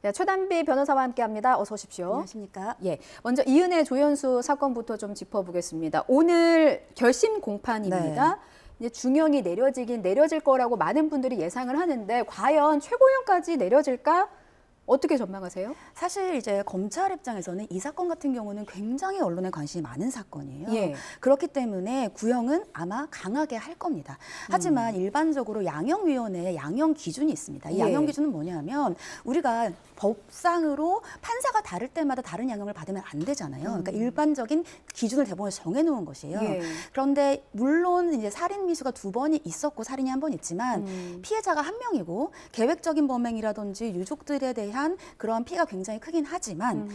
네, 최단비 변호사와 함께합니다. 어서 오십시오. 안녕하십니까? 예, 먼저 이은혜 조연수 사건부터 좀 짚어보겠습니다. 오늘 결심 공판입니다. 네. 이제 중형이 내려지긴 내려질 거라고 많은 분들이 예상을 하는데 과연 최고형까지 내려질까? 어떻게 전망하세요? 사실 이제 검찰 입장에서는 이 사건 같은 경우는 굉장히 언론에 관심이 많은 사건이에요. 예. 그렇기 때문에 구형은 아마 강하게 할 겁니다. 하지만 일반적으로 양형위원회에 양형 기준이 있습니다. 이 예. 양형 기준은 뭐냐면 우리가 법상으로 판사가 다를 때마다 다른 양형을 받으면 안 되잖아요. 그러니까 일반적인 기준을 대법원에서 정해놓은 것이에요. 예. 그런데 물론 이제 살인 미수가 2번이 있었고 살인이 1번 있지만 피해자가 1명이고 계획적인 범행이라든지 유족들에 대한 그러한 피해가 굉장히 크긴 하지만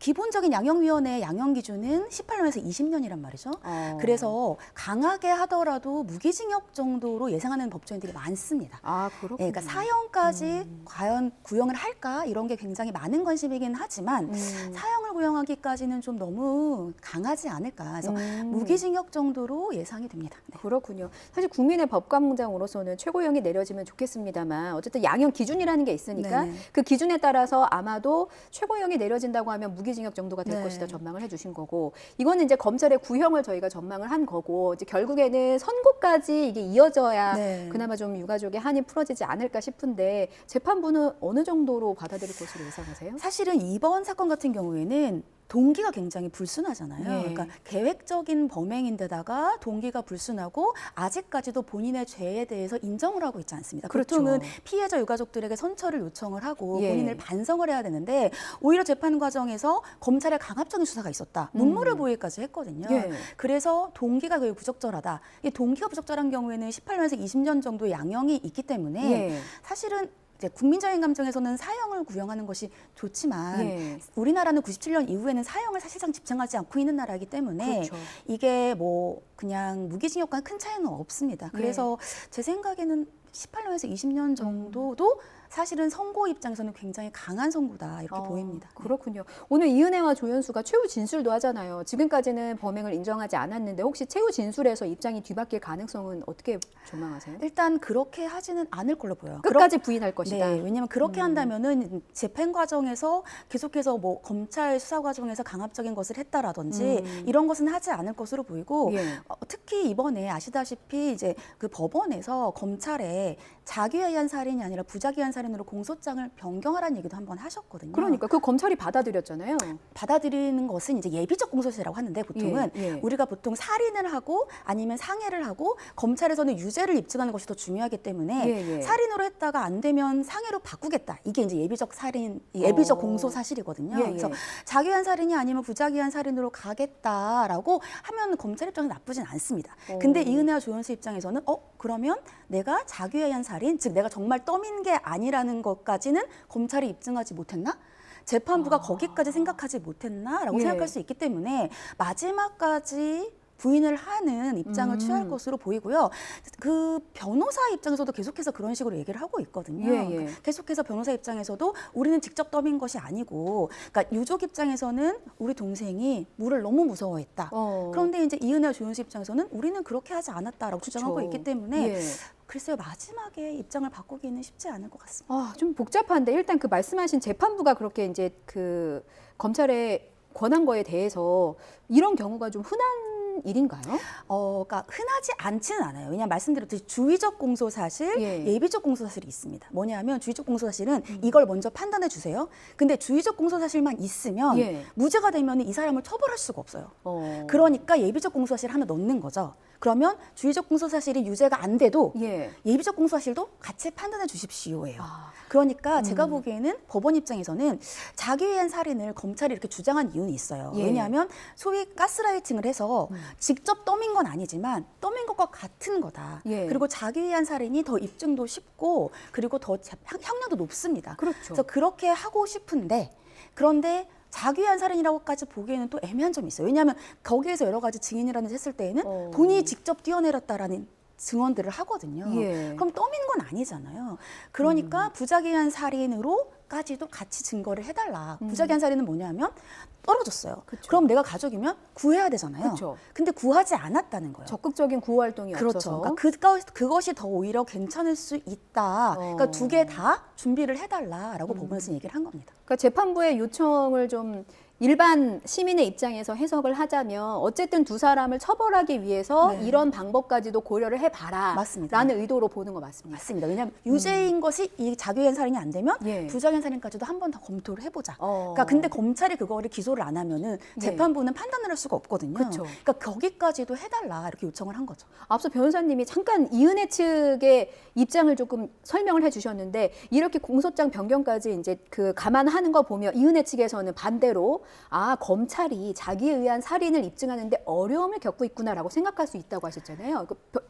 기본적인 양형위원회의 양형 기준은 18년에서 20년이란 말이죠. 그래서 강하게 하더라도 무기징역 정도로 예상하는 법조인들이 많습니다. 아, 그렇군요. 예, 그러니까 사형까지 과연 구형을 할까 이런 게 굉장히 많은 관심이긴 하지만 사형을 구형하기까지는 좀 너무 강하지 않을까. 그래서 무기징역 정도로 예상이 됩니다. 네. 그렇군요. 사실 국민의 법관장으로서는 최고형이 내려지면 좋겠습니다만 어쨌든 양형 기준이라는 게 있으니까 네네. 그 기준에 따라서 아마도 최고형이 내려진다고 하면 무기징역 정도가 될 네. 것이다 전망을 해주신 거고 이거는 이제 검찰의 구형을 저희가 전망을 한 거고 이제 결국에는 선고까지 이게 이어져야 네. 그나마 좀 유가족의 한이 풀어지지 않을까 싶은데 재판부는 어느 정도로 받아들일 것으로 예상하세요? 사실은 이번 사건 같은 경우에는 동기가 굉장히 불순하잖아요. 예. 그러니까 계획적인 범행인데다가 동기가 불순하고 아직까지도 본인의 죄에 대해서 인정을 하고 있지 않습니다. 그렇죠. 보통은 피해자 유가족들에게 선처를 요청을 하고 예. 본인을 반성을 해야 되는데 오히려 재판 과정에서 검찰의 강압적인 수사가 있었다. 눈물을 보이기까지 했거든요. 예. 그래서 동기가 거의 부적절하다. 이 동기가 부적절한 경우에는 18년에서 20년 정도 양형이 있기 때문에 예. 사실은 이제 국민적인 감정에서는 사형을 구형하는 것이 좋지만 예. 우리나라는 97년 이후에는 사형을 사실상 집행하지 않고 있는 나라이기 때문에 그렇죠. 이게 뭐 그냥 무기징역과 큰 차이는 없습니다. 그래서 제 생각에는 18년에서 20년 정도도 사실은 선고 입장에서는 굉장히 강한 선고다 이렇게 보입니다. 그렇군요. 오늘 이은혜와 조연수가 최후 진술도 하잖아요. 지금까지는 범행을 인정하지 않았는데 혹시 최후 진술에서 입장이 뒤바뀔 가능성은 어떻게 전망하세요? 일단 그렇게 하지는 않을 걸로 보여요. 끝까지 부인할 것이다. 네, 왜냐하면 그렇게 한다면은 재판 과정에서 계속해서 뭐 검찰 수사 과정에서 강압적인 것을 했다라든지 이런 것은 하지 않을 것으로 보이고 예. 특히 이번에 아시다시피 이제 그 법원에서 검찰에 자기에 의한 살인이 아니라 부작위에 의한 살인으로 공소장을 변경하라는 얘기도 한번 하셨거든요. 그러니까 그 검찰이 받아들였잖아요. 받아들이는 것은 이제 예비적 공소시라고 하는데 보통은 예, 예. 우리가 보통 살인을 하고 아니면 상해를 하고 검찰에서는 유죄를 입증하는 것이 더 중요하기 때문에 예, 예. 살인으로 했다가 안 되면 상해로 바꾸겠다. 이게 이제 예비적 살인, 예비적 공소 사실이거든요. 예, 예. 그래서 자기한 살인이 아니면 부작위한 살인으로 가겠다라고 하면 검찰 입장에서 나쁘진 않습니다. 근데 이은혜와 조연수 입장에서는 그러면 내가 자기한 살인, 즉 내가 정말 떠민 게 아니라는 것까지는 검찰이 입증하지 못했나? 재판부가 거기까지 생각하지 못했나라고 예. 생각할 수 있기 때문에 마지막까지 부인을 하는 입장을 취할 것으로 보이고요. 그 변호사 입장에서도 계속해서 그런 식으로 얘기를 하고 있거든요. 예, 예. 그러니까 계속해서 변호사 입장에서도 우리는 직접 떠민 것이 아니고, 그러니까 유족 입장에서는 우리 동생이 물을 너무 무서워했다. 그런데 이제 이은혜와 조연수 입장에서는 우리는 그렇게 하지 않았다라고 주장하고 있기 때문에 예. 글쎄요, 마지막에 입장을 바꾸기는 쉽지 않을 것 같습니다. 좀 복잡한데 일단 그 말씀하신 재판부가 그렇게 이제 그 검찰의 권한 거에 대해서 이런 경우가 좀 흔한 일인가요? 그러니까 흔하지 않지는 않아요. 왜냐하면 말씀드렸듯이 주의적 공소사실, 예. 예비적 공소사실이 있습니다. 뭐냐면 주의적 공소사실은 이걸 먼저 판단해 주세요. 근데 주의적 공소사실만 있으면 예. 무죄가 되면 이 사람을 처벌할 수가 없어요. 어. 그러니까 예비적 공소사실 하나 넣는 거죠. 그러면 주의적 공소사실이 유죄가 안 돼도 예. 예비적 공소사실도 같이 판단해 주십시오예요. 그러니까 제가 보기에는 법원 입장에서는 자기에 의한 살인을 검찰이 이렇게 주장한 이유는 있어요. 예. 왜냐하면 소위 가스라이팅을 해서 직접 떠민 건 아니지만 떠민 것과 같은 거다. 예. 그리고 자기에 의한 살인이 더 입증도 쉽고 그리고 더 형량도 높습니다. 그렇죠. 그래서 그렇게 하고 싶은데 그런데 자기한 살인이라고까지 보기에는 또 애매한 점이 있어요. 왜냐하면 거기에서 여러 가지 증인이라는 했을 때에는 본인이 직접 뛰어내렸다라는 증언들을 하거든요. 예. 그럼 떠민 건 아니잖아요. 그러니까 부작위한 살인으로 가까지도 같이 증거를 해달라. 부작위한 사례는 뭐냐면 떨어졌어요. 그쵸. 그럼 내가 가족이면 구해야 되잖아요. 그쵸. 근데 구하지 않았다는 거예요. 적극적인 구호 활동이 그렇죠. 없어서. 그러니까 그것이 더 오히려 괜찮을 수 있다. 그러니까 두 개 다 준비를 해달라라고 법원에서 얘기를 한 겁니다. 그러니까 재판부의 요청을 좀 일반 시민의 입장에서 해석을 하자면 어쨌든 두 사람을 처벌하기 위해서 네. 이런 방법까지도 고려를 해봐라. 맞습니다. 라는 의도로 보는 거 맞습니다. 맞습니다. 왜냐하면 유죄인 것이 이 자기유한 살인이 안 되면 예. 부작위한 살인까지도 한 번 더 검토를 해보자. 어. 그러니까 근데 검찰이 그거를 기소를 안 하면은 예. 재판부는 판단을 할 수가 없거든요. 그쵸. 그러니까 거기까지도 해달라 이렇게 요청을 한 거죠. 앞서 변호사님이 잠깐 이은혜 측의 입장을 조금 설명을 해주셨는데 이렇게 공소장 변경까지 이제 그 감안하는 거 보면 이은혜 측에서는 반대로 검찰이 자기에 의한 살인을 입증하는데 어려움을 겪고 있구나라고 생각할 수 있다고 하셨잖아요.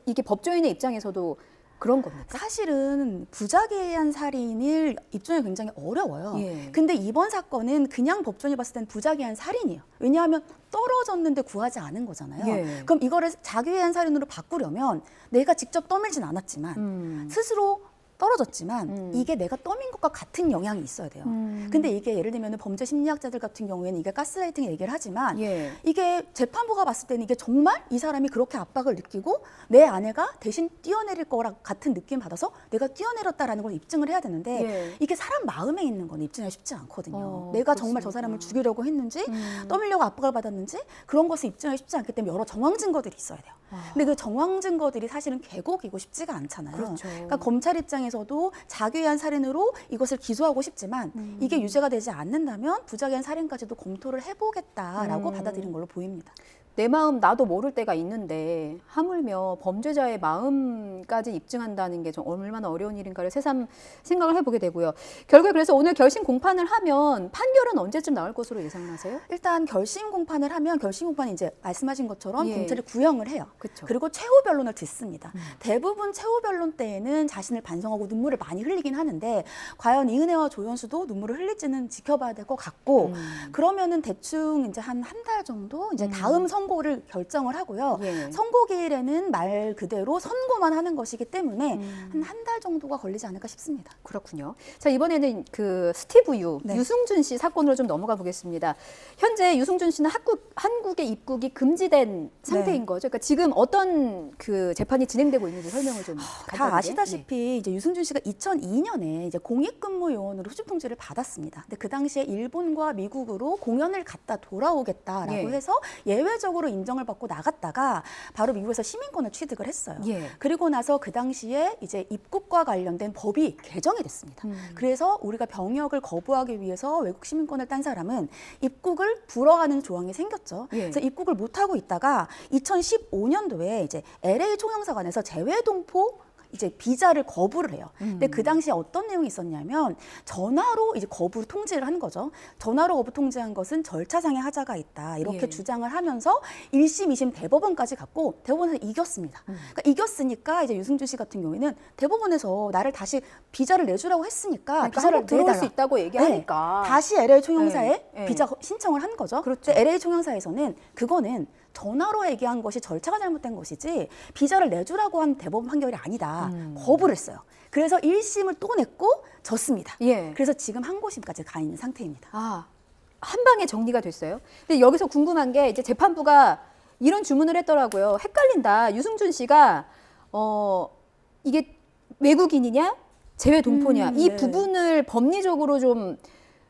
이게 법조인의 입장에서도 그런 겁니까? 사실은 부작위한 살인을 입증이 굉장히 어려워요. 예. 근데 이번 사건은 그냥 법조인이 봤을 땐 부작위한 살인이에요. 왜냐하면 떨어졌는데 구하지 않은 거잖아요. 예. 그럼 이거를 자기유한 살인으로 바꾸려면 내가 직접 떠밀진 않았지만 스스로 떨어졌지만 이게 내가 떠민 것과 같은 영향이 있어야 돼요. 근데 이게 예를 들면 범죄 심리학자들 같은 경우에는 이게 가스라이팅 얘기를 하지만 예. 이게 재판부가 봤을 때는 이게 정말 이 사람이 그렇게 압박을 느끼고 내 아내가 대신 뛰어내릴 거랑 같은 느낌 받아서 내가 뛰어내렸다라는 걸 입증을 해야 되는데 예. 이게 사람 마음에 있는 건 입증하기 쉽지 않거든요. 내가 그렇습니다. 정말 저 사람을 죽이려고 했는지 떠밀려고 압박을 받았는지 그런 것을 입증하기 쉽지 않기 때문에 여러 정황 증거들이 있어야 돼요. 근데 그 정황 증거들이 사실은 계곡이고 쉽지가 않잖아요. 그렇죠. 그러니까 검찰 입장에서도 자기유한 살인으로 이것을 기소하고 싶지만 이게 유죄가 되지 않는다면 부작위한 살인까지도 검토를 해보겠다라고 받아들인 걸로 보입니다. 내 마음 나도 모를 때가 있는데 하물며 범죄자의 마음까지 입증한다는 게 좀 얼마나 어려운 일인가를 새삼 생각을 해보게 되고요. 결국에 그래서 오늘 결심 공판을 하면 판결은 언제쯤 나올 것으로 예상하세요? 일단 결심 공판을 하면 결심 공판이 이제 말씀하신 것처럼 예. 검찰이 구형을 해요. 그쵸. 그리고 최후 변론을 듣습니다. 대부분 최후 변론 때에는 자신을 반성하고 눈물을 많이 흘리긴 하는데 과연 이은혜와 조연수도 눈물을 흘릴지는 지켜봐야 될 것 같고 그러면은 대충 이제 한 달 정도 이제 다음 선고를 결정을 하고요. 예. 선고기일에는 말 그대로 선고만 하는 것이기 때문에 한 달 정도가 걸리지 않을까 싶습니다. 그렇군요. 자, 이번에는 그 스티브 유, 네. 유승준 씨 사건으로 좀 넘어가 보겠습니다. 현재 유승준 씨는 한국의 입국이 금지된 상태인 네. 거죠. 그러니까 지금 어떤 그 재판이 진행되고 있는지 설명을 좀 다 간단하게. 아시다시피 이제 유승준 씨가 2002년에 이제 공익근무 요원으로 후집 통지를 받았습니다. 근데 그 당시에 일본과 미국으로 공연을 갔다 돌아오겠다라고 예. 해서 예외적으로 인정을 받고 나갔다가 바로 미국에서 시민권을 취득을 했어요. 예. 그리고 나서 그 당시에 이제 입국과 관련된 법이 개정이 됐습니다. 그래서 우리가 병역을 거부하기 위해서 외국 시민권을 딴 사람은 입국을 불허하는 조항이 생겼죠. 예. 그래서 입국을 못 하고 있다가 2015년도에 이제 LA 총영사관에서 재외동포 이제 비자를 거부를 해요. 근데 그 당시에 어떤 내용이 있었냐면 전화로 이제 거부 통지를 한 거죠. 전화로 거부 통지한 것은 절차상의 하자가 있다. 이렇게 예. 주장을 하면서 1심, 2심 대법원까지 갔고 대법원에서 이겼습니다. 그러니까 이겼으니까 이제 유승준 씨 같은 경우에는 대법원에서 나를 다시 비자를 내주라고 했으니까 그러니까 비자를 한국 들어올 내달라. 수 있다고 얘기하니까. 네. 다시 LA 총영사에 네. 네. 비자 신청을 한 거죠. 그렇죠. LA 총영사에서는 그거는 전화로 얘기한 것이 절차가 잘못된 것이지 비자를 내주라고 한 대법원 판결이 아니다. 거부를 했어요. 그래서 1심을 또 냈고 졌습니다. 예. 그래서 지금 항고심까지 가 있는 상태입니다. 한 방에 정리가 됐어요. 근데 여기서 궁금한 게 이제 재판부가 이런 주문을 했더라고요. 헷갈린다. 유승준 씨가 이게 외국인이냐 재외 동포냐 이 네. 부분을 법리적으로 좀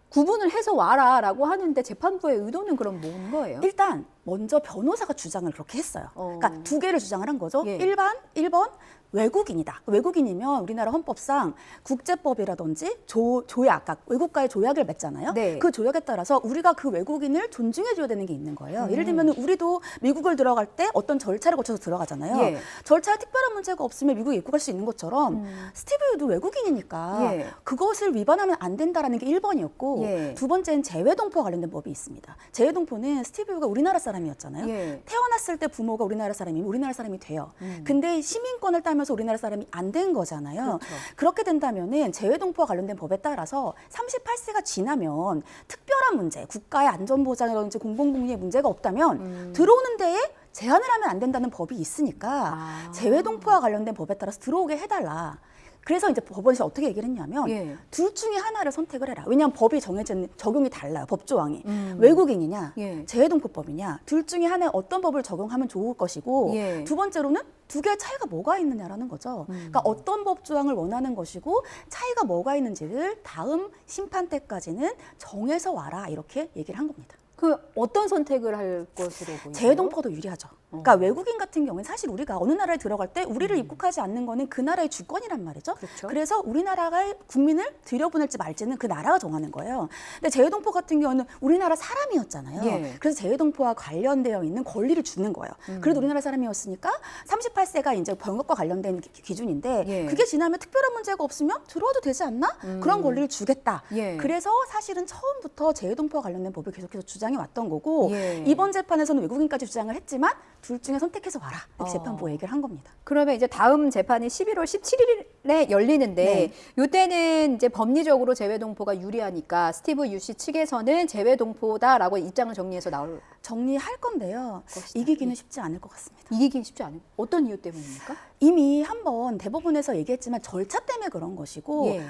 구분을 해서 와라라고 하는데 재판부의 의도는 그럼 뭔 거예요? 일단 먼저 변호사가 주장을 그렇게 했어요. 그러니까 두 개를 주장을 한 거죠. 예. 1번 외국인이다. 외국인이면 우리나라 헌법상 국제법이라든지 조약, 그러니까 외국과의 조약을 맺잖아요. 네. 그 조약에 따라서 우리가 그 외국인을 존중해줘야 되는 게 있는 거예요. 예를 들면 우리도 미국을 들어갈 때 어떤 절차를 거쳐서 들어가잖아요. 예. 절차에 특별한 문제가 없으면 미국에 입국할 수 있는 것처럼 스티브 유도 외국인이니까 예. 그것을 위반하면 안 된다라는 게 1번이었고 예. 두 번째는 재외동포와 관련된 법이 있습니다. 재외동포는 스티브 유가 우리나라 사람이었잖아요. 예. 태어났을 때 부모가 우리나라 사람이면 우리나라 사람이 돼요. 근데 시민권을 따면서 우리나라 사람이 안 된 거잖아요. 그렇죠. 그렇게 된다면은 재외동포와 관련된 법에 따라서 38세가 지나면 특별한 문제, 국가의 안전보장이라든지 공공복리의 문제가 없다면 들어오는 데에 제한을 하면 안 된다는 법이 있으니까 재외동포와 관련된 법에 따라서 들어오게 해달라. 그래서 이제 법원에서 어떻게 얘기를 했냐면 예. 둘 중에 하나를 선택을 해라. 왜냐하면 법이 정해진 적용이 달라요. 법 조항이. 외국인이냐 예. 재해동포법이냐 둘 중에 하나에 어떤 법을 적용하면 좋을 것이고 예. 두 번째로는 두 개의 차이가 뭐가 있느냐라는 거죠. 그러니까 어떤 법 조항을 원하는 것이고 차이가 뭐가 있는지를 다음 심판 때까지는 정해서 와라 이렇게 얘기를 한 겁니다. 그 어떤 선택을 할 것으로 보이나요? 재해동포도 유리하죠. 그러니까 외국인 같은 경우는 사실 우리가 어느 나라에 들어갈 때 우리를 입국하지 않는 거는 그 나라의 주권이란 말이죠. 그렇죠. 그래서 우리나라가 국민을 들여보낼지 말지는 그 나라가 정하는 거예요. 근데 재해동포 같은 경우는 우리나라 사람이었잖아요. 예. 그래서 재해동포와 관련되어 있는 권리를 주는 거예요. 그래도 우리나라 사람이었으니까 38세가 이제 병역과 관련된 기준인데 예. 그게 지나면 특별한 문제가 없으면 들어와도 되지 않나? 그런 권리를 주겠다. 예. 그래서 사실은 처음부터 재해동포와 관련된 법을 계속해서 주장해 왔던 거고 예. 이번 재판에서는 외국인까지 주장을 했지만 둘 중에 선택해서 와라. 이렇게 재판부가 얘기를 한 겁니다. 그러면 이제 다음 재판이 11월 17일에 열리는데 네. 이때는 이제 법리적으로 재외동포가 유리하니까 스티브 유씨 측에서는 재외동포다라고 입장을 정리해서 나올 정리할 건데요. 것이다. 이기기는 쉽지 않을 것 같습니다. 이기긴 쉽지 않은 어떤 이유 때문입니까? 이미 한번 대법원에서 얘기했지만 절차 때문에 그런 것이고 예.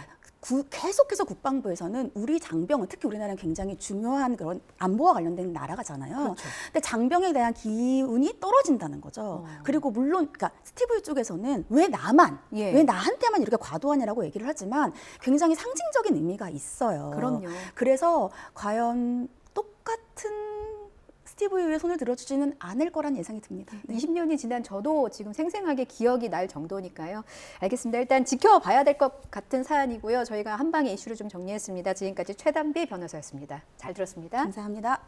계속해서 국방부에서는 우리 장병은 특히 우리나라는 굉장히 중요한 그런 안보와 관련된 나라가잖아요. 그렇죠. 근데 장병에 대한 기운이 떨어진다는 거죠. 그리고 물론 그러니까 스티브 쪽에서는 왜 나만 예. 왜 나한테만 이렇게 과도하냐라고 얘기를 하지만 굉장히 상징적인 의미가 있어요. 그럼요. 그래서 과연 똑같은 스티브 유의 손을 들어주지는 않을 거란 예상이 듭니다. 네. 20년이 지난 저도 지금 생생하게 기억이 날 정도니까요. 알겠습니다. 일단 지켜봐야 될 것 같은 사안이고요. 저희가 한 방에 이슈를 좀 정리했습니다. 지금까지 최단비 변호사였습니다. 잘 들었습니다. 감사합니다.